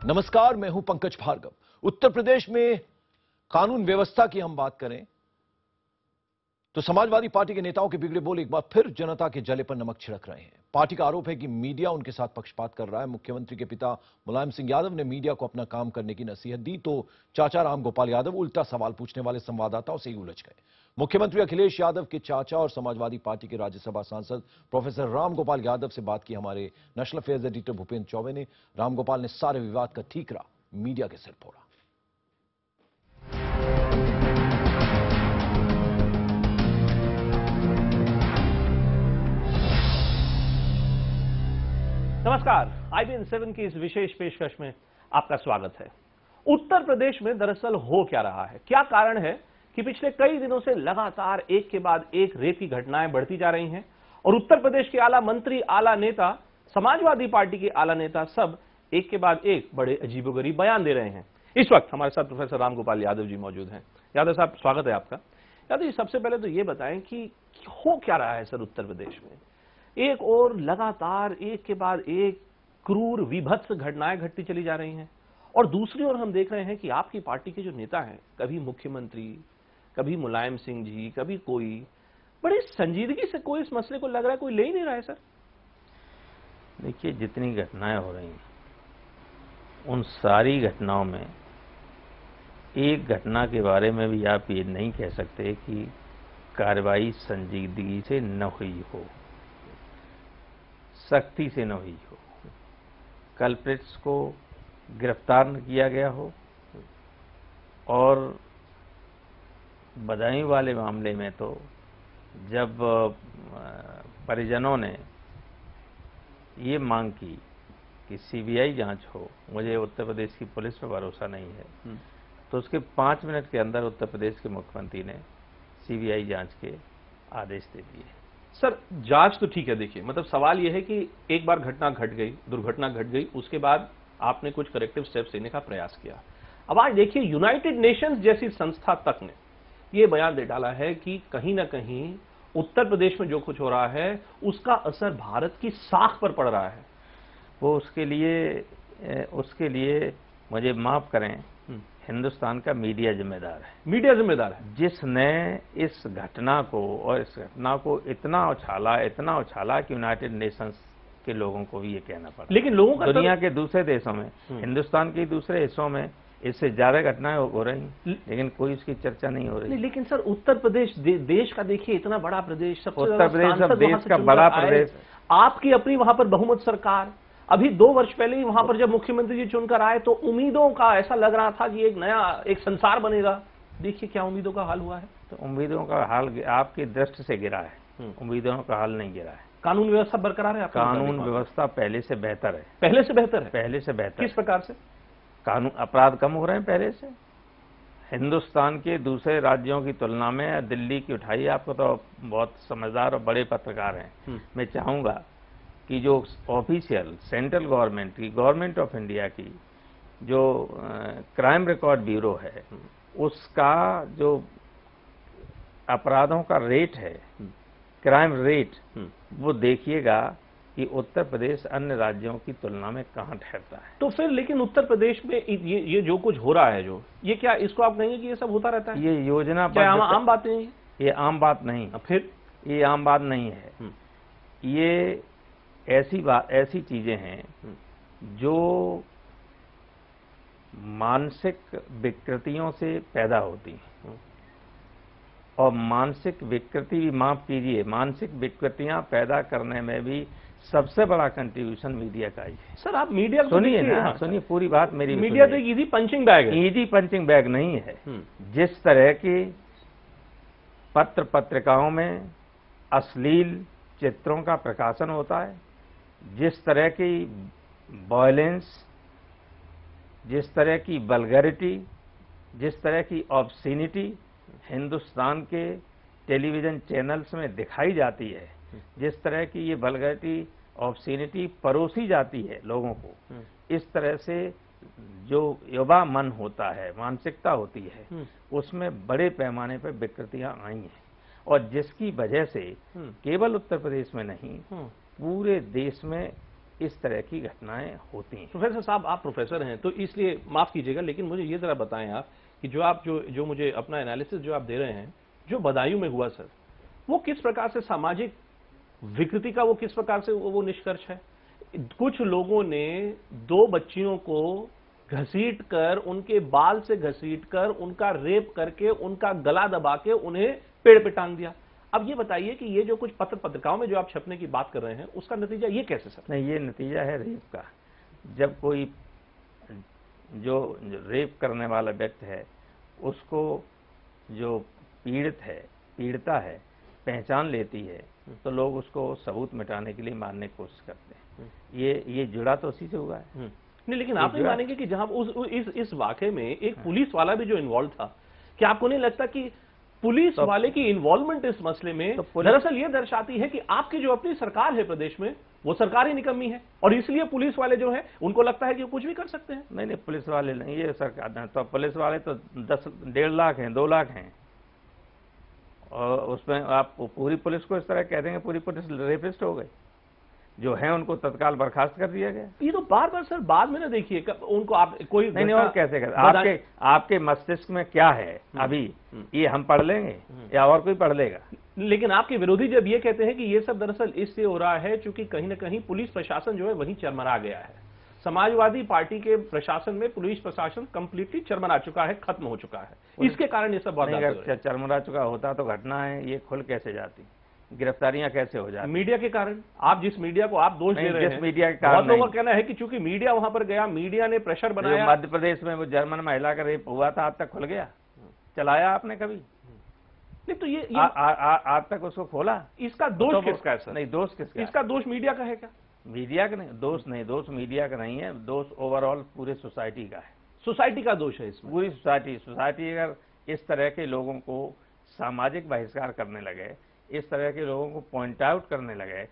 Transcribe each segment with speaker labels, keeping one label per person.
Speaker 1: नमस्कार, मैं हूं पंकज भार्गव। उत्तर प्रदेश में कानून व्यवस्था की हम बात करें तो समाजवादी पार्टी के नेताओं के बिगड़े बोल एक बार फिर जनता के जले पर नमक छिड़क रहे हैं। पार्टी का आरोप है कि मीडिया उनके साथ पक्षपात कर रहा है। मुख्यमंत्री के पिता मुलायम सिंह यादव ने मीडिया को अपना काम करने की नसीहत दी तो चाचा राम गोपाल यादव उल्टा सवाल पूछने वाले संवाददाताओं से ही उलझ गए। मुख्यमंत्री अखिलेश यादव के चाचा और समाजवादी पार्टी के राज्यसभा सांसद प्रोफेसर राम गोपाल यादव से बात की हमारे national affairs editor Bhupendra Choubey ने। राम गोपाल ने सारे विवाद का ठीकरा मीडिया के सिर फोड़ा।
Speaker 2: नमस्कार, IBN 7 की इस विशेष पेशकश में आपका स्वागत है। उत्तर प्रदेश में दरअसल हो क्या रहा है, क्या कारण है कि पिछले कई दिनों से लगातार एक के बाद एक रेप की घटनाएं बढ़ती जा रही हैं और उत्तर प्रदेश के आला मंत्री, आला नेता, समाजवादी पार्टी के आला नेता सब एक के बाद एक बड़े अजीबोगरीब बयान दे रहे हैं। इस वक्त हमारे साथ प्रोफेसर राम गोपाल यादव जी मौजूद हैं। यादव साहब, स्वागत है आपका। यादव जी, सबसे पहले तो ये बताएं कि हो क्या रहा है सर उत्तर प्रदेश में। एक और लगातार एक के बाद एक क्रूर विभत्स घटनाएं घटती चली जा रही हैं और दूसरी ओर हम देख रहे हैं कि आपकी पार्टी के जो नेता हैं, कभी मुख्यमंत्री, कभी मुलायम सिंह जी, कभी कोई, बड़ी संजीदगी से कोई इस मसले को लग रहा है कोई ले ही नहीं रहा है सर।
Speaker 3: देखिए, जितनी घटनाएं हो रही हैं उन सारी घटनाओं में एक घटना के बारे में भी आप ये नहीं कह सकते कि कार्रवाई संजीदगी से न हुई हो, सख्ती से न हुई हो, कल्प्रिट्स को गिरफ्तार न किया गया हो और बदायूं वाले मामले में तो जब परिजनों ने ये मांग की कि सीबीआई जांच हो, मुझे उत्तर प्रदेश की पुलिस पर भरोसा नहीं है, तो उसके 5 मिनट के अंदर उत्तर प्रदेश के मुख्यमंत्री ने सीबीआई जांच के आदेश दे दिए।
Speaker 2: सर, जांच तो ठीक है, देखिए मतलब सवाल यह है कि एक बार घटना घट गई, दुर्घटना घट गई, उसके बाद आपने कुछ करेक्टिव स्टेप्स लेने का प्रयास किया। अब आज देखिए, यूनाइटेड नेशंस जैसी संस्था तक ने यह बयान दे डाला है कि कहीं ना कहीं उत्तर प्रदेश में जो कुछ हो रहा है उसका असर भारत की साख पर पड़ रहा है।
Speaker 3: वो उसके लिए मुझे माफ करें, हिंदुस्तान का मीडिया जिम्मेदार है।
Speaker 2: मीडिया जिम्मेदार है,
Speaker 3: जिसने इस घटना को इतना उछाला कि यूनाइटेड नेशंस के लोगों को भी ये कहना पड़ा।
Speaker 2: लेकिन लोगों का
Speaker 3: दुनिया के दूसरे देशों में, हिंदुस्तान के दूसरे हिस्सों में इससे ज्यादा घटनाएं हो रही, लेकिन कोई इसकी चर्चा नहीं हो रही।
Speaker 2: लेकिन सर, उत्तर प्रदेश देश का देखिए, इतना बड़ा प्रदेश,
Speaker 3: उत्तर प्रदेश अब देश का बड़ा प्रदेश,
Speaker 2: आपकी अपनी वहां पर बहुमत सरकार। अभी 2 वर्ष पहले ही वहां पर जब मुख्यमंत्री जी चुनकर आए तो उम्मीदों का ऐसा लग रहा था कि एक नया एक संसार बनेगा। देखिए क्या उम्मीदों का हाल हुआ है।
Speaker 3: तो उम्मीदों का हाल आपकी दृष्टि से गिरा है, उम्मीदों का हाल नहीं गिरा है।
Speaker 2: कानून व्यवस्था बरकरार है,
Speaker 3: कानून व्यवस्था पहले से बेहतर है।
Speaker 2: पहले से बेहतर है?
Speaker 3: पहले से बेहतर।
Speaker 2: किस प्रकार से?
Speaker 3: कानून, अपराध कम हो रहे हैं पहले से। हिंदुस्तान के दूसरे राज्यों की तुलना में दिल्ली की उठाई, आपको तो बहुत समझदार और बड़े पत्रकार हैं, मैं चाहूंगा कि जो ऑफिशियल सेंट्रल गवर्नमेंट की, गवर्नमेंट ऑफ इंडिया की जो क्राइम रिकॉर्ड ब्यूरो है, उसका जो अपराधों का रेट है, क्राइम रेट, वो देखिएगा कि उत्तर प्रदेश अन्य राज्यों की तुलना में कहां ठहरता है।
Speaker 2: तो फिर लेकिन उत्तर प्रदेश में ये जो कुछ हो रहा है, जो ये क्या, इसको आप कहेंगे कि ये सब होता रहता है?
Speaker 3: ये योजना
Speaker 2: आम बात नहीं है?
Speaker 3: ये आम बात नहीं।
Speaker 2: फिर ये
Speaker 3: आम बात नहीं है। ये ऐसी चीजें हैं जो मानसिक विकृतियों से पैदा होती हैं और मानसिक विकृति, माफ कीजिए, मानसिक विकृतियां पैदा करने में भी सबसे बड़ा कंट्रीब्यूशन मीडिया का ही है।
Speaker 2: सर, आप मीडिया
Speaker 3: सुनिए ना, सुनिए पूरी बात मेरी।
Speaker 2: मीडिया तो इजी पंचिंग बैग है।
Speaker 3: इजी पंचिंग बैग नहीं है। जिस तरह की पत्र पत्रिकाओं में अश्लील चित्रों का प्रकाशन होता है, जिस तरह की वायलेंस, जिस तरह की वल्गैरिटी, जिस तरह की ऑब्सीनिटी हिंदुस्तान के टेलीविजन चैनल्स में दिखाई जाती है, जिस तरह की ये वल्गैरिटी, ऑब्सीनिटी परोसी जाती है लोगों को, इस तरह से जो युवा मन होता है, मानसिकता होती है, उसमें बड़े पैमाने पर विकृतियां आई हैं और जिसकी वजह से केवल उत्तर प्रदेश में नहीं, पूरे देश में इस तरह की घटनाएं होती हैं।
Speaker 2: प्रोफेसर साहब, आप प्रोफेसर हैं तो इसलिए माफ कीजिएगा, लेकिन मुझे ये जरा बताएं आप कि जो मुझे अपना एनालिसिस जो आप दे रहे हैं, जो बदायूं में हुआ सर, वो किस प्रकार से सामाजिक विकृति का वो किस प्रकार से वो निष्कर्ष है? कुछ लोगों ने 2 बच्चियों को घसीट कर, उनके बाल से घसीट कर, उनका रेप करके, उनका गला दबा के उन्हें पेड़ पे टांग दिया। अब ये बताइए कि ये जो कुछ पत्रिकाओं में जो आप छपने की बात कर रहे हैं, उसका नतीजा ये कैसे सर?
Speaker 3: नहीं, ये नतीजा है रेप का। जब कोई जो रेप करने वाला व्यक्ति है, उसको जो पीड़िता है पहचान लेती है, तो लोग उसको सबूत मिटाने के लिए मारने की कोशिश करते हैं। ये जुड़ा तो उसी से हुआ है।
Speaker 2: नहीं, लेकिन आप नहीं मानेंगे कि जहां इस वाकये में एक पुलिस वाला भी जो इन्वॉल्व था, क्या आपको नहीं लगता कि पुलिस वाले की इन्वॉल्वमेंट इस मसले में दरअसल ये दर्शाती है कि आपकी जो अपनी सरकार है प्रदेश में, वो सरकार ही निकम्मी है और इसलिए पुलिस वाले जो हैं उनको लगता है कि वो कुछ भी कर सकते हैं?
Speaker 3: नहीं, पुलिस वाले नहीं, ये सरकार। तो पुलिस वाले तो 1.5 लाख हैं, 2 लाख हैं, और उसमें आप पूरी पुलिस को इस तरह कह देंगे पूरी पुलिस रेपिस्ट हो गई? जो है उनको तत्काल बर्खास्त कर दिया गया।
Speaker 2: ये तो बार बार सर बाद में ना देखिए उनको आप कोई
Speaker 3: नहीं, और कैसे कर आपके मस्तिष्क में क्या है अभी, ये हम पढ़ लेंगे या और कोई पढ़ लेगा?
Speaker 2: लेकिन आपके विरोधी जब ये कहते हैं कि ये सब दरअसल इससे हो रहा है क्योंकि कहीं ना कहीं पुलिस प्रशासन जो है वही चरमरा गया है। समाजवादी पार्टी के प्रशासन में पुलिस प्रशासन कंप्लीटली चरमरा चुका है, खत्म हो चुका है, इसके कारण ये सब बहुत
Speaker 3: अगर चरमरा चुका होता तो घटना है ये खुल कैसे जाती, गिरफ्तारियां कैसे हो जाती?
Speaker 2: मीडिया के कारण। आप जिस मीडिया को आप दोष दे रहे हैं,
Speaker 3: मीडिया के कारण
Speaker 2: लोगों का कहना है कि चूंकि मीडिया वहां पर गया, मीडिया ने प्रेशर बनाया।
Speaker 3: मध्य प्रदेश में वो जर्मन महिला का रेप हुआ था, आज तक खुल गया? चलाया आपने कभी?
Speaker 2: नहीं, तो ये
Speaker 3: आज तक उसको खोला?
Speaker 2: इसका दोष किसका है सर?
Speaker 3: नहीं, दोष किसका?
Speaker 2: इसका दोष मीडिया का है क्या?
Speaker 3: मीडिया का नहीं, दोष मीडिया का नहीं है, दोष ओवरऑल पूरे सोसाइटी का है।
Speaker 2: सोसाइटी का दोष है इसमें?
Speaker 3: पूरी सोसाइटी अगर इस तरह के लोगों को सामाजिक बहिष्कार करने लगे, इस तरह के लोगों को पॉइंट आउट करने लगे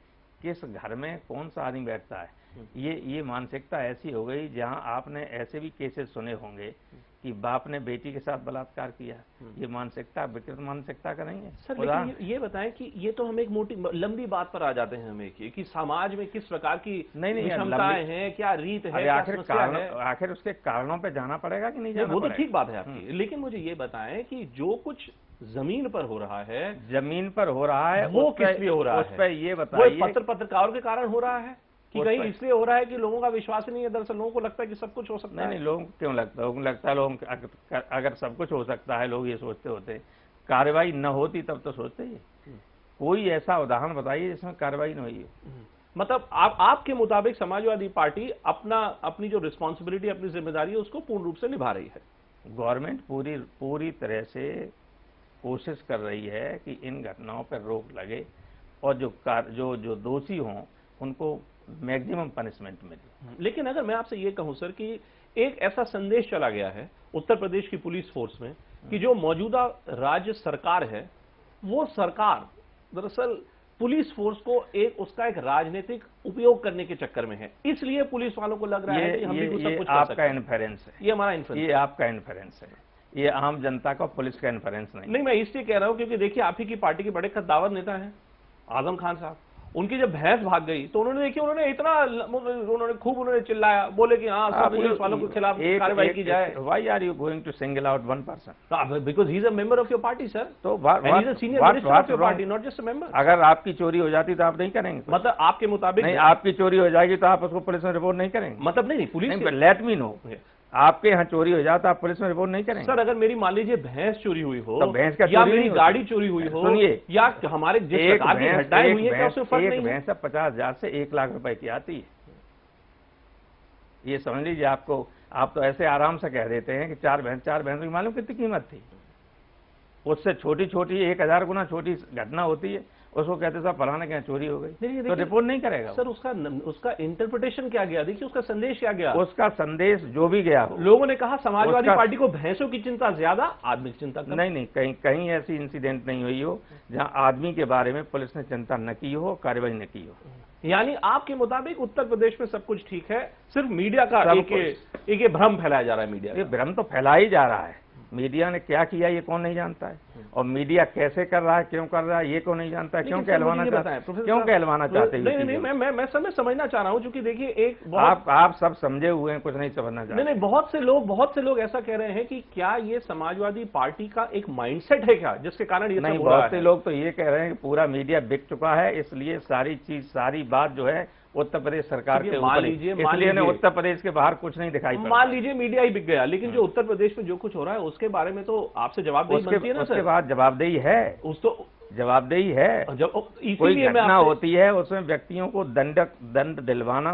Speaker 3: किस घर में कौन सा आदमी बैठता है, ये मानसिकता ऐसी हो गई। जहां आपने ऐसे भी केसेस सुने होंगे कि बाप ने बेटी के साथ बलात्कार किया, ये मानसिकता विकृत मानसिकता का नहीं है
Speaker 2: सर? लेकिन ये बताएं कि ये तो हम एक मोटी लंबी बात पर आ जाते हैं हमें कि समाज में किस प्रकार की विषमताएं हैं, क्या रीत है,
Speaker 3: आखिर उसके कारणों पे जाना पड़ेगा कि नहीं जाना?
Speaker 2: वो तो ठीक बात है आपकी, लेकिन मुझे ये बताएं कि जो कुछ जमीन पर हो रहा है
Speaker 3: वो किस लिए हो रहा है? उस पर ये बताइए।
Speaker 2: पत्रकारों के कारण हो रहा है कि कहीं इसलिए हो रहा है कि लोगों का विश्वास नहीं है? दरअसल लोगों को लगता है कि सब कुछ हो सकता है।
Speaker 3: नहीं, लोगों को क्यों लगता है? लोगों को लगता है लोग अगर सब कुछ हो सकता है, लोग ये सोचते होते, कार्रवाई न होती तब तो सोचते ही। कोई ऐसा उदाहरण बताइए जिसमें कार्रवाई न हुई हो।
Speaker 2: मतलब आपके मुताबिक समाजवादी पार्टी अपनी जो रिस्पॉन्सिबिलिटी, अपनी जिम्मेदारी है, उसको पूर्ण रूप से निभा रही है?
Speaker 3: गवर्नमेंट पूरी तरह से कोशिश कर रही है कि इन घटनाओं पर रोक लगे और जो दोषी हों उनको मैक्सिमम पनिशमेंट मिले।
Speaker 2: लेकिन अगर मैं आपसे ये कहूं सर कि एक ऐसा संदेश चला गया है उत्तर प्रदेश की पुलिस फोर्स में कि जो मौजूदा राज्य सरकार है, वो सरकार दरअसल पुलिस फोर्स को उसका एक राजनीतिक उपयोग करने के चक्कर में है, इसलिए पुलिस वालों को लग रहा है कि हम भी सब कुछ कर सकते हैं।
Speaker 3: आपका इन्फेरेंस है,
Speaker 2: ये हमारा इन्फेरेंस,
Speaker 3: ये आपका इन्फेरेंस है, ये आम जनता का पुलिस का इन्फेरेंस नहीं।
Speaker 2: मैं इसलिए कह रहा हूं क्योंकि देखिए आप ही की पार्टी के बड़े कद्दावर नेता हैं आजम खान साहब। उनकी जब भैंस भाग गई तो उन्होंने खूब चिल्लाया, बोले कि हाँ सब पुलिस वालों के खिलाफ कार्रवाई की जाए।
Speaker 3: Why are you going to single out one person?
Speaker 2: Because he is a member of your party, sir.
Speaker 3: तो
Speaker 2: he is a senior minister of your party, not just a member.
Speaker 3: अगर आपकी चोरी हो जाती तो आप नहीं करेंगे?
Speaker 2: मतलब आपके मुताबिक
Speaker 3: नहीं, आपकी चोरी हो जाएगी तो आप उसको पुलिस में रिपोर्ट नहीं करेंगे?
Speaker 2: मतलब नहीं, पुलिस
Speaker 3: लेट मी नो, आपके यहाँ चोरी हो जाता आप पुलिस में रिपोर्ट नहीं करेंगे?
Speaker 2: सर अगर मेरी मान लीजिए भैंस चोरी हुई हो,
Speaker 3: तो भैंस का
Speaker 2: या मेरी गाड़ी चोरी हुई हो,
Speaker 3: सुनिए,
Speaker 2: या हमारे जिस प्रकार की घटनाएं हुई है, क्या उससे फर्क नहीं है?
Speaker 3: भैंस 50,000 से 1 लाख रुपए की आती है, ये समझ लीजिए। आप तो ऐसे आराम से कह देते हैं कि 4 भैंसों की मालूम कितनी कीमत थी? उससे छोटी 1000 गुना छोटी घटना होती है, उसको कहते साहब फलाने के यहाँ चोरी हो गई, तो रिपोर्ट नहीं करेगा
Speaker 2: सर। उसका इंटरप्रिटेशन क्या गया? देखिए उसका संदेश क्या गया?
Speaker 3: उसका संदेश जो भी गया,
Speaker 2: लोगों ने कहा समाजवादी पार्टी को भैंसों की चिंता ज्यादा, आदमी की चिंता कम।
Speaker 3: नहीं, कहीं ऐसी इंसिडेंट नहीं हुई हो जहां आदमी के बारे में पुलिस ने चिंता न की हो, कार्रवाई न की हो।
Speaker 2: यानी आपके मुताबिक उत्तर प्रदेश में सब कुछ ठीक है, सिर्फ मीडिया का एक भ्रम फैलाया जा रहा है। मीडिया
Speaker 3: ये भ्रम तो फैला ही जा रहा है। मीडिया ने क्या किया ये कौन नहीं जानता है, और मीडिया कैसे कर रहा है, क्यों कर रहा है ये कौन नहीं जानता है, क्यों कहलवाना चाहता है, क्यों कहलवाना चाहते हैं।
Speaker 2: नहीं, मैं समझना चाह रहा हूँ, क्योंकि देखिए एक
Speaker 3: आप सब समझे हुए हैं, कुछ नहीं समझना चाहते।
Speaker 2: नहीं, बहुत से लोग ऐसा कह रहे हैं कि क्या ये समाजवादी पार्टी का एक माइंडसेट है क्या, जिसके कारण ये
Speaker 3: नहीं,
Speaker 2: सब हो रहा है?
Speaker 3: बहुत से लोग तो ये कह रहे हैं कि पूरा मीडिया बिक चुका है, इसलिए सारी बात जो है उत्तर प्रदेश सरकार के ऊपर, इसलिए ने उत्तर प्रदेश के बाहर कुछ नहीं दिखाई पड़ा।
Speaker 2: मान लीजिए मीडिया ही बिक गया, लेकिन जो उत्तर प्रदेश में जो कुछ हो रहा है उसके बारे में तो आपसे जवाबदेही बनती है ना सर।
Speaker 3: उसके बाद जवाबदेही है, जवाबदेही है।
Speaker 2: जब
Speaker 3: कोई घटना होती है उसमें व्यक्तियों को दंड दिलवाना,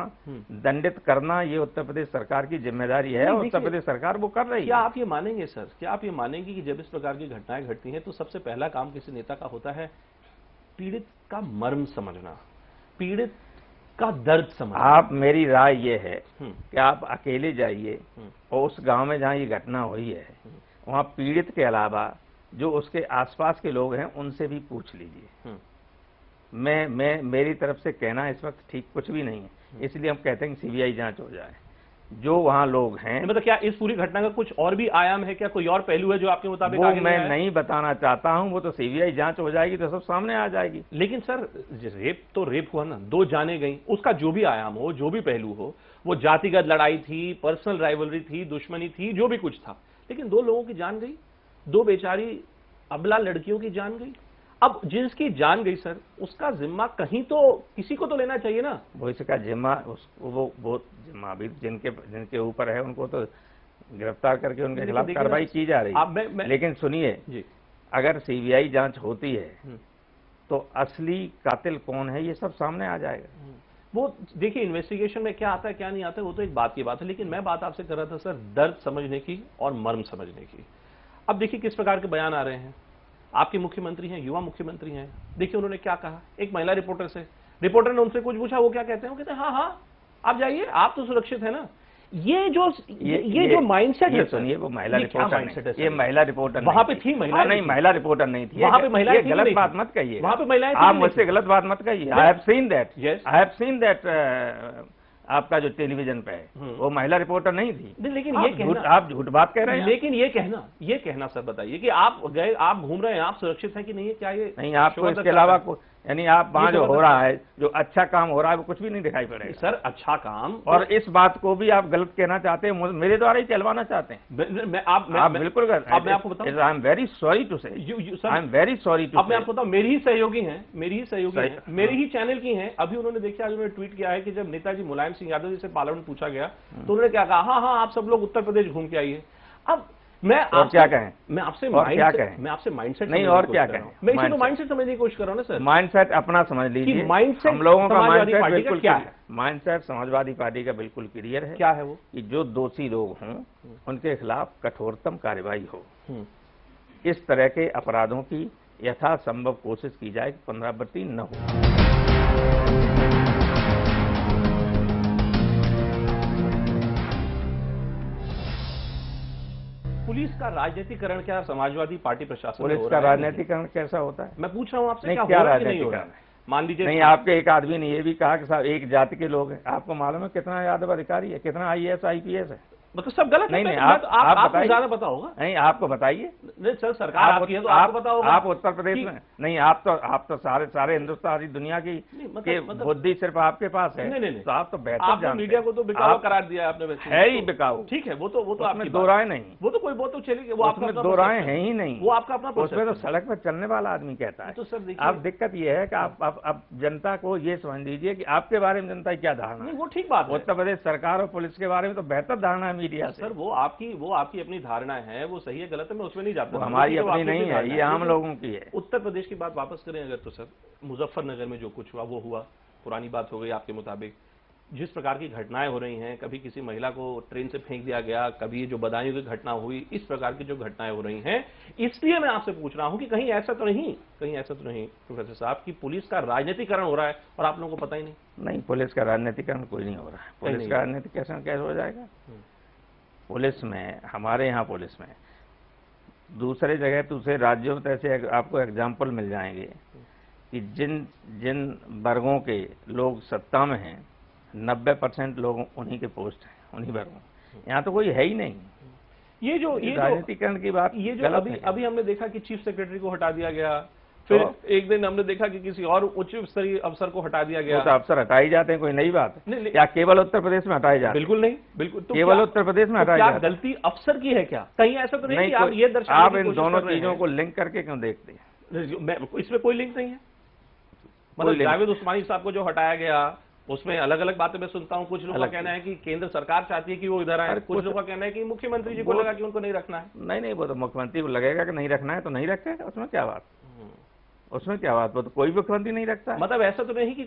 Speaker 3: दंडित करना, ये उत्तर प्रदेश सरकार की जिम्मेदारी है, और उत्तर प्रदेश सरकार वो कर रही है।
Speaker 2: क्या आप ये मानेंगे सर, क्या आप ये मानेंगे कि जब इस प्रकार की घटनाएं घटती हैं तो सबसे पहला काम किसी नेता का होता है पीड़ित का मर्म समझना, पीड़ित का दर्द समझना?
Speaker 3: आप, मेरी राय ये है कि आप अकेले जाइए और उस गांव में जहां ये घटना हुई है वहां पीड़ित के अलावा जो उसके आसपास के लोग हैं उनसे भी पूछ लीजिए। मेरी तरफ से कहना इस वक्त ठीक कुछ भी नहीं है, इसलिए हम कहते हैं कि सीबीआई जांच हो जाए। जो वहां लोग हैं,
Speaker 2: मतलब क्या इस पूरी घटना का कुछ और भी आयाम है क्या, कोई और पहलू है जो आपके मुताबिक
Speaker 3: वो मैं नहीं बताना चाहता हूं, वो तो सीबीआई जांच हो जाएगी तो सब सामने आ जाएगी।
Speaker 2: लेकिन सर रेप तो रेप हुआ ना, 2 जाने गई, उसका जो भी आयाम हो, जो भी पहलू हो, वो जातिगत लड़ाई थी, पर्सनल राइवलरी थी, दुश्मनी थी, जो भी कुछ था, लेकिन 2 लोगों की जान गई, 2 बेचारी अबला लड़कियों की जान गई। अब जिसकी जान गई सर, उसका जिम्मा कहीं तो किसी को तो लेना चाहिए ना।
Speaker 3: वो इसका जिम्मा, वो जिम्मा अभी जिनके ऊपर है उनको तो गिरफ्तार करके उनके खिलाफ कार्रवाई की जा रही है। लेकिन सुनिए, अगर सीबीआई जांच होती है तो असली कातिल कौन है ये सब सामने आ जाएगा।
Speaker 2: वो देखिए इन्वेस्टिगेशन में क्या आता है क्या नहीं आता है वो तो एक बात की बात है, लेकिन मैं बात आपसे कर रहा था सर दर्द समझने की और मर्म समझने की। अब देखिए किस प्रकार के बयान आ रहे हैं, आपके मुख्यमंत्री हैं, युवा मुख्यमंत्री हैं, देखिए उन्होंने क्या कहा। एक महिला रिपोर्टर से, रिपोर्टर ने उनसे कुछ पूछा, वो क्या कहते हैं, वो कहते हैं हाँ आप जाइए, आप तो सुरक्षित है ना। ये जो माइंडसेट है,
Speaker 3: सुनिए, वो महिला रिपोर्टर, ये महिला रिपोर्टर
Speaker 2: वहां पे थी, महिला
Speaker 3: नहीं, महिला रिपोर्टर नहीं थी
Speaker 2: वहां पे, महिला
Speaker 3: गलत बात मत कहिए,
Speaker 2: वहां पे महिलाएं,
Speaker 3: आप मुझसे गलत बात मत कहिए। आई हैव सीन दैट आपका जो टेलीविजन पे है वो महिला रिपोर्टर नहीं थी।
Speaker 2: लेकिन ये कहना,
Speaker 3: आप झूठ बात कह रहे हैं।
Speaker 2: लेकिन ये कहना सर बताइए कि आप गए, आप घूम रहे हैं, आप सुरक्षित हैं कि नहीं है, क्या ये
Speaker 3: नहीं? आपको इसके अलावा यानी आप वहां जो हो रहा है, जो अच्छा काम हो रहा है, वो कुछ भी नहीं दिखाई पड़ेगा
Speaker 2: सर। अच्छा काम,
Speaker 3: और इस बात को भी आप गलत कहना चाहते हैं, मेरे द्वारा ही कहलवाना चाहते हैं। आप बिल्कुल कर,
Speaker 2: अब मैं आपको बताऊं,
Speaker 3: I am very sorry to say, I am very sorry to.
Speaker 2: अब मैं आपको बताऊं, मेरी ही सहयोगी हैं, मेरे ही चैनल की हैं। अभी उन्होंने देखिए, आज उन्होंने ट्वीट किया है कि जब नेताजी मुलायम सिंह यादव जी से पार्लियामेंट पूछा गया तो उन्होंने क्या कहा, हाँ आप सब लोग उत्तर प्रदेश घूम के आइए। अब मैं
Speaker 3: और क्या कहें,
Speaker 2: मैं आपसे माइंडसेट
Speaker 3: नहीं, और क्या कहें,
Speaker 2: मैं इसी को माइंडसेट समझने की कोशिश कर रहा हूं ना सर।
Speaker 3: माइंडसेट अपना समझ लीजिए,
Speaker 2: माइंडसेट
Speaker 3: हम लोगों का माइंडसेट
Speaker 2: बिल्कुल क्या है,
Speaker 3: माइंडसेट समाजवादी पार्टी का बिल्कुल क्लियर है।
Speaker 2: क्या है वो? कि
Speaker 3: जो दोषी लोग हों उनके खिलाफ कठोरतम कार्रवाई हो, इस तरह के अपराधों की यथासंभव कोशिश की जाए कि पुनरावृत्ति न हो।
Speaker 2: पुलिस का राजनीतिकरण क्या समाजवादी पार्टी प्रशासन में
Speaker 3: पुलिस का राजनीतिकरण कैसा होता है?
Speaker 2: मैं पूछ रहा हूं आपसे,
Speaker 3: क्या राजनीतिकरण?
Speaker 2: मान लीजिए
Speaker 3: नहीं, आपके एक आदमी ने ये भी कहा कि साहब एक जाति के लोग हैं। आपको मालूम है कितना यादव अधिकारी है, कितना IAS IPS है?
Speaker 2: मतलब सब गलत है।
Speaker 3: नहीं,
Speaker 2: आपको ज्यादा पता होगा।
Speaker 3: नहीं, आपको बताइए।
Speaker 2: नहीं सर, सरकार आपकी है तो आपको पता होगा।
Speaker 3: आप उत्तर प्रदेश में नहीं, आप तो सारे हिंदुस्तान, दुनिया की बुद्धि सिर्फ आपके पास है। नहीं, तो आप तो बेहतर जानते हैं।
Speaker 2: मीडिया को तो बिकाऊ करार दिया आपने, वैसे
Speaker 3: है ही बिकाऊ।
Speaker 2: ठीक है, वो तो आपकी
Speaker 3: दो राय नहीं,
Speaker 2: वो तो कोई वो तो चलेगी, वो आपका
Speaker 3: दो राय है ही नहीं,
Speaker 2: वो आपका अपना।
Speaker 3: उसमें तो सड़क पर चलने वाला आदमी कहता है।
Speaker 2: तो सर देखिए,
Speaker 3: आप दिक्कत ये है कि आप जनता को ये समझ लीजिए कि आपके बारे में जनता की क्या धारणा है।
Speaker 2: वो ठीक बात है।
Speaker 3: उत्तर प्रदेश सरकार और पुलिस के बारे में तो बेहतर धारणा है मीडिया से।
Speaker 2: सर वो आपकी अपनी धारणा है, वो सही है गलत है मैं उसमें नहीं जाता।
Speaker 3: हमारी अपनी नहीं है, ये आम लोगों की है।
Speaker 2: उत्तर प्रदेश की बात वापस करें अगर तो सर, मुजफ्फरनगर में जो कुछ हुआ वो हुआ, पुरानी बात हो गई आपके मुताबिक। जिस प्रकार की घटनाएं हो रही हैं, कभी किसी महिला को ट्रेन से फेंक दिया गया, कभी जो बदायूं की घटना हुई, इस प्रकार की जो घटनाएं हो रही हैं, इसलिए मैं आपसे पूछ रहा हूं कि कहीं ऐसा तो नहीं प्रोफेसर साहब की पुलिस का राजनीतिकरण हो रहा है और आप लोगों को पता ही नहीं?
Speaker 3: नहीं, पुलिस का राजनीतिकरण कोई नहीं हो रहा है। पुलिस का राजनीतिकरण कैसे हो जाएगा? पुलिस में, हमारे यहाँ पुलिस में, दूसरे जगह दूसरे राज्यों में ऐसे आपको एग्जाम्पल मिल जाएंगे कि जिन वर्गों के लोग सत्ता में हैं 90% लोग उन्हीं के पोस्ट हैं, उन्हीं वर्गों। यहाँ तो कोई है ही नहीं।
Speaker 2: ये
Speaker 3: राजनीतिकरण की बात
Speaker 2: ये जो
Speaker 3: गलत है।
Speaker 2: अभी हमने देखा कि चीफ सेक्रेटरी को हटा दिया गया, फिर एक दिन हमने देखा कि किसी और उच्च स्तरीय अफसर को हटा दिया गया।
Speaker 3: वो तो अफसर हटाई जाते हैं, कोई नई बात है
Speaker 2: नहीं,
Speaker 3: क्या? केवल उत्तर प्रदेश में हटाए जाते हैं?
Speaker 2: बिल्कुल नहीं, बिल्कुल। तो
Speaker 3: केवल उत्तर प्रदेश में हटाए
Speaker 2: क्या
Speaker 3: जाते हैं?
Speaker 2: गलती अफसर की है क्या? कहीं ऐसा तो नहीं कि आप ये दर्शाने
Speaker 3: आप
Speaker 2: की
Speaker 3: इन
Speaker 2: कोशिश
Speaker 3: दोनों
Speaker 2: कर रहे
Speaker 3: चीजों
Speaker 2: हैं?
Speaker 3: को लिंक करके क्यों देखते हैं?
Speaker 2: इसमें कोई लिंक नहीं है। मतलब जावेद उस्मानी साहब को जो हटाया गया उसमें अलग अलग बातें मैं सुनता हूँ। कुछ लोगों का कहना है कि केंद्र सरकार चाहती है कि वो इधर आए, कुछ लोगों का कहना है कि मुख्यमंत्री जी को लगा कि उनको नहीं रखना है।
Speaker 3: नहीं, वो तो मुख्यमंत्री को लगेगा कि नहीं रखना है तो नहीं रखेगा, उसमें क्या बात? उसमें क्या बात? वो तो कोई मुख्यमंत्री नहीं रखता है।
Speaker 2: मतलब ऐसा तो नहीं कि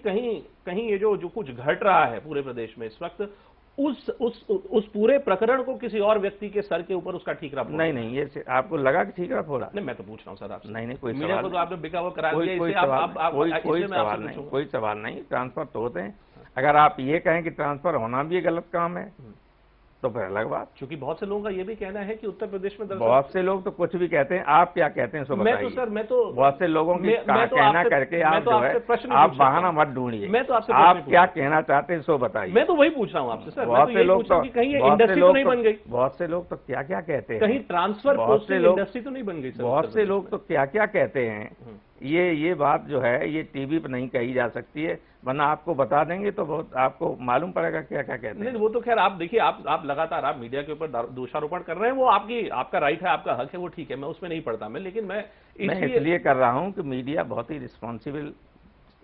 Speaker 2: कहीं ये जो कुछ घट रहा है पूरे प्रदेश में इस वक्त, उस पूरे प्रकरण को किसी और व्यक्ति के सर के ऊपर उसका ठीकरा फोड़ा?
Speaker 3: नहीं, ये आपको लगा कि ठीकरा फोड़ा?
Speaker 2: नहीं, मैं तो पूछ रहा हूँ सर आपसे।
Speaker 3: नहीं, कोई
Speaker 2: मीडिया
Speaker 3: सवाल
Speaker 2: को तो आपने बिका हुआ करा
Speaker 3: कोई
Speaker 2: दिया, इससे
Speaker 3: कोई सवाल नहीं। ट्रांसफर तो होते हैं। अगर आप ये कहें कि ट्रांसफर होना भी गलत काम है तो फिर अलग बात।
Speaker 2: क्योंकि बहुत से लोगों का ये भी कहना है कि उत्तर प्रदेश में
Speaker 3: बहुत से लोग तो कुछ भी कहते हैं, आप क्या कहते हैं सो बताइए।
Speaker 2: मैं तो
Speaker 3: बहुत से लोगों की कहना करके आप जो है आप बहाना मत ढूंढिए।
Speaker 2: मैं तो आपसे
Speaker 3: आप क्या कहना चाहते हैं सो बताइए।
Speaker 2: मैं तो वही पूछ रहा हूँ आपसे सर।
Speaker 3: बहुत से लोग तो
Speaker 2: कहीं इंडस्ट्री तो नहीं बन गई?
Speaker 3: बहुत से लोग तो क्या क्या कहते हैं,
Speaker 2: कहीं ट्रांसफर पोस्टिंग इंडस्ट्री तो नहीं बन गई सर?
Speaker 3: बहुत से लोग तो क्या क्या कहते हैं। ये बात जो है ये टीवी पर नहीं कही जा सकती है, वरना आपको बता देंगे तो बहुत आपको मालूम पड़ेगा क्या क्या कहते हैं।
Speaker 2: नहीं, वो तो खैर आप देखिए, आप लगातार आप मीडिया के ऊपर दोषारोपण कर रहे हैं, वो आपका राइट है, आपका हक है, वो ठीक है, मैं उसमें नहीं पड़ता मैं। लेकिन मैं
Speaker 3: इसलिए कर रहा हूं कि मीडिया बहुत ही रिस्पॉन्सिबल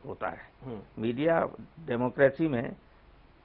Speaker 3: होता है। मीडिया डेमोक्रेसी में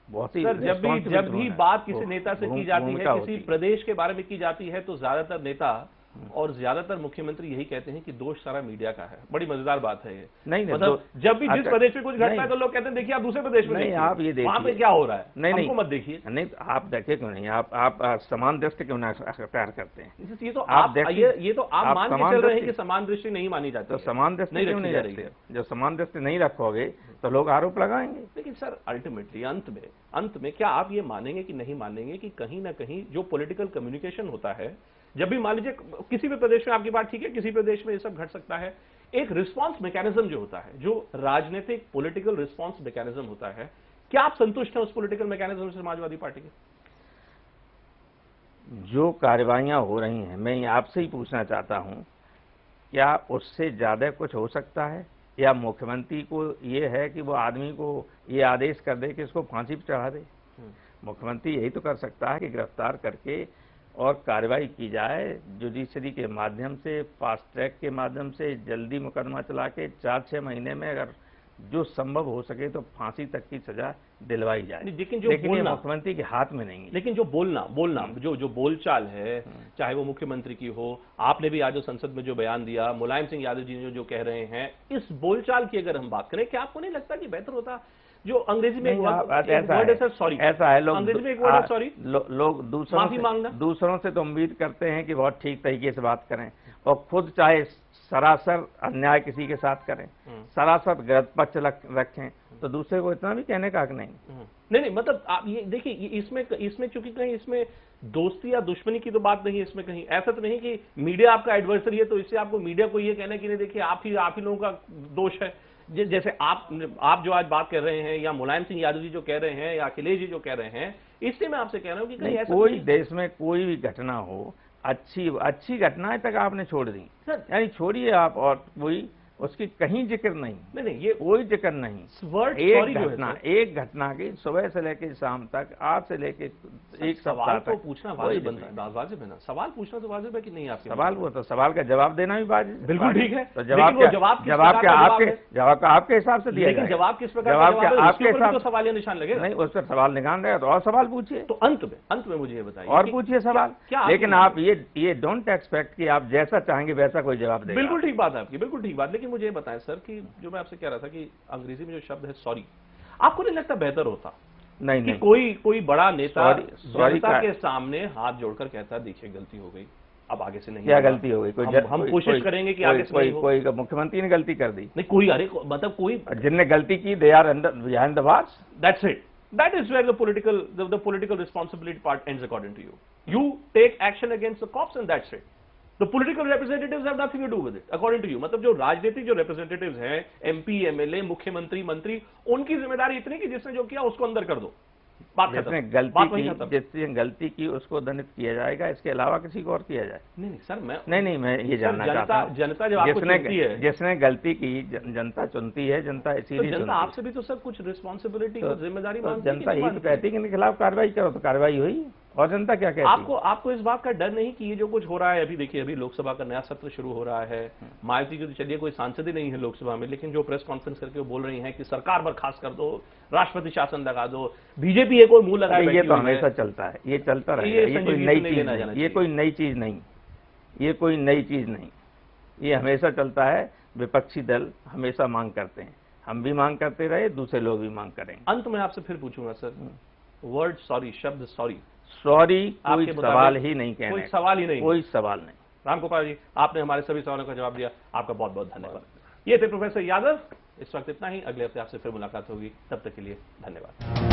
Speaker 3: बहुत ही
Speaker 2: जब भी बात किसी नेता से की जाती है, किसी प्रदेश के बारे में की जाती है, तो ज्यादातर नेता और ज्यादातर मुख्यमंत्री यही कहते हैं कि दोष सारा मीडिया का है। बड़ी मजेदार बात है ये।
Speaker 3: नहीं,
Speaker 2: मतलब जब भी जिस प्रदेश में कुछ घटता है तो लोग कहते हैं देखिए आप दूसरे प्रदेश में
Speaker 3: नहीं, आप ये देखिए
Speaker 2: वहां पे क्या हो रहा है।
Speaker 3: नहीं,
Speaker 2: हमको मत देखिए।
Speaker 3: नहीं, आप देखे क्यों नहीं? आप समान दृष्टि क्यों ना अख्तियार करते हैं?
Speaker 2: ये तो आप मान के चल रहे हैं कि समान दृष्टि नहीं मानी जाती।
Speaker 3: तो समान दृष्टि क्यों नहीं रखते? जब समान दृष्टि नहीं रखोगे तो लोग आरोप लगाएंगे।
Speaker 2: लेकिन सर अल्टीमेटली अंत में क्या आप ये मानेंगे कि नहीं मानेंगे कि कहीं ना कहीं जो पॉलिटिकल कम्युनिकेशन होता है, जब भी मान लीजिए किसी भी प्रदेश में, आपकी बात ठीक है, किसी प्रदेश में ये सब घट सकता है, एक रिस्पांस मैकेनिज्म जो होता है, जो राजनीतिक पॉलिटिकल रिस्पांस मैकेनिज्म होता है, क्या आप संतुष्ट हैं उस पॉलिटिकल मैकेनिज्म से समाजवादी पार्टी के?
Speaker 3: जो कार्रवाइयां हो रही हैं, मैं आपसे ही पूछना चाहता हूं, क्या उससे ज्यादा कुछ हो सकता है? या मुख्यमंत्री को ये है कि वो आदमी को ये आदेश कर दे कि इसको फांसी पर चढ़ा दे? मुख्यमंत्री यही तो कर सकता है कि गिरफ्तार करके और कार्रवाई की जाए जुडिशरी के माध्यम से, फास्ट ट्रैक के माध्यम से, जल्दी मुकदमा चला के 4-6 महीने में अगर जो संभव हो सके तो फांसी तक की सजा दिलवाई जाए।
Speaker 2: लेकिन
Speaker 3: ये मुख्यमंत्री के हाथ में नहीं है।
Speaker 2: लेकिन जो बोलना जो बोलचाल है, चाहे वो मुख्यमंत्री की हो, आपने भी आज जो संसद में जो बयान दिया, मुलायम सिंह यादव जी ने जो कह रहे हैं, इस बोलचाल की अगर हम बात करें, क्या आपको नहीं लगता कि बेहतर होता जो अंग्रेजी में एक वर्ड है सर, सॉरी?
Speaker 3: ऐसा है, लोग
Speaker 2: अंग्रेजी में एक वर्ड है सॉरी।
Speaker 3: लोग दूसरों से तो उम्मीद करते हैं कि बहुत ठीक तरीके से बात करें और खुद चाहे सरासर अन्याय किसी के साथ करें, सरासर गलत पक्ष रखें, तो दूसरे को इतना भी कहने का हक नहीं।
Speaker 2: नहीं, मतलब आप ये देखिए, इसमें चूंकि कहीं इसमें दोस्ती या दुश्मनी की तो बात नहीं है, इसमें कहीं ऐसा तो नहीं कि मीडिया आपका एडवर्सरी है तो इससे आपको मीडिया को ये कहना है कि नहीं देखिए आप ही लोगों का दोष है। जैसे आप जो आज बात कर रहे हैं, या मुलायम सिंह यादव जी जो कह रहे हैं, या अखिलेश जी जो कह रहे हैं, इससे मैं आपसे कह रहा हूं कि कहीं ऐसा
Speaker 3: कोई देश में कोई भी घटना हो, अच्छी घटनाएं तक आपने छोड़ दी, यानी छोड़िए आप, और कोई उसकी कहीं जिक्र नहीं, ये कोई जिक्र नहीं। एक घटना की सुबह से लेकर शाम तक, आज से लेकर एक सवाल
Speaker 2: को पूछना वाजिब है ना? सवाल पूछना तो वाजिब है कि नहीं? आपके
Speaker 3: सवाल वो तो सवाल का जवाब देना भी वाजिब,
Speaker 2: बिल्कुल ठीक है।
Speaker 3: तो जवाब आपके हिसाब से दिया,
Speaker 2: लेकिन जवाब किस प्रकार आपके हिसाब से सवाल या निशान लगे?
Speaker 3: नहीं, उस पर सवाल निशान रहेगा तो और सवाल पूछिए।
Speaker 2: तो अंत में मुझे ये बताइए
Speaker 3: और पूछिए सवाल, लेकिन आप ये डोंट एक्सपेक्ट कि आप जैसा चाहेंगे वैसा कोई जवाब देगा।
Speaker 2: बिल्कुल ठीक बात है आपकी, बिल्कुल ठीक बात। लेकिन मुझे ये बताएं सर कि जो मैं आपसे कह रहा था कि अंग्रेजी में जो शब्द है सॉरी, आपको नहीं लगता बेहतर होता
Speaker 3: नहीं
Speaker 2: कोई बड़ा नेता जनता के सामने हाथ जोड़कर कहता देखिए गलती हो गई, अब आगे से नहीं?
Speaker 3: क्या गलती हो गई?
Speaker 2: हम कोशिश करेंगे कि आगे से नहीं हो।
Speaker 3: कोई मुख्यमंत्री ने गलती कर दी?
Speaker 2: नहीं, कोई मतलब कोई
Speaker 3: जिनने गलती की they are behind the bars,
Speaker 2: that's it. That is where the political responsibility part ends according to you. You take action against the cops and that's it. The political representatives have nothing to do with it, according to you. मतलब जो राजनीतिक जो representatives हैं, MP, MLA, मुख्यमंत्री, मंत्री, उनकी जिम्मेदारी इतनी कि जिसने जो किया उसको अंदर कर दो,
Speaker 3: जिसने गलती की उसको दंडित किया जाएगा, इसके अलावा किसी को और किया जाए।
Speaker 2: नहीं सर,
Speaker 3: मैं ये जानना चाहता हूं,
Speaker 2: जनता जब आपको चुनती है,
Speaker 3: जिसने गलती की जनता चुनती है, जनता इसीलिए
Speaker 2: जनता आपसे भी तो सब कुछ रिस्पॉन्सिबिलिटी और जिम्मेदारी मांगती है।
Speaker 3: जनता ही तो कहती है कि इनके खिलाफ कार्रवाई करो, तो कार्रवाई हुई। और जनता क्या कहती है?
Speaker 2: आपको इस बात का डर नहीं कि ये जो कुछ हो रहा है, अभी देखिए अभी लोकसभा का नया सत्र शुरू हो रहा है, मायावती की तो चलिए कोई सांसद ही नहीं है लोकसभा में, लेकिन जो प्रेस कॉन्फ्रेंस करके वो बोल रही हैं कि सरकार बर्खास्त कर दो, राष्ट्रपति शासन लगा दो, बीजेपी एक और मुंह लगाए बैठी हुई है।
Speaker 3: ये तो हमेशा चलता है, ये चलता रहेगा, ये कोई नई चीज नहीं, ये कोई नई चीज नहीं, ये कोई नई चीज नहीं, ये हमेशा चलता है। विपक्षी दल हमेशा मांग करते हैं, हम भी मांग करते रहे, दूसरे लोग भी मांग करेंगे।
Speaker 2: अंत में आपसे फिर पूछूंगा सर, वर्ड सॉरी, शब्द सॉरी
Speaker 3: कोई सवाल ही नहीं कहने,
Speaker 2: कोई सवाल ही नहीं,
Speaker 3: कोई सवाल नहीं।
Speaker 2: रामगोपाल जी, आपने हमारे सभी सवालों का जवाब दिया, आपका बहुत बहुत धन्यवाद। ये थे प्रोफेसर यादव। इस वक्त इतना ही, अगले हफ्ते आपसे फिर मुलाकात होगी, तब तक के लिए धन्यवाद।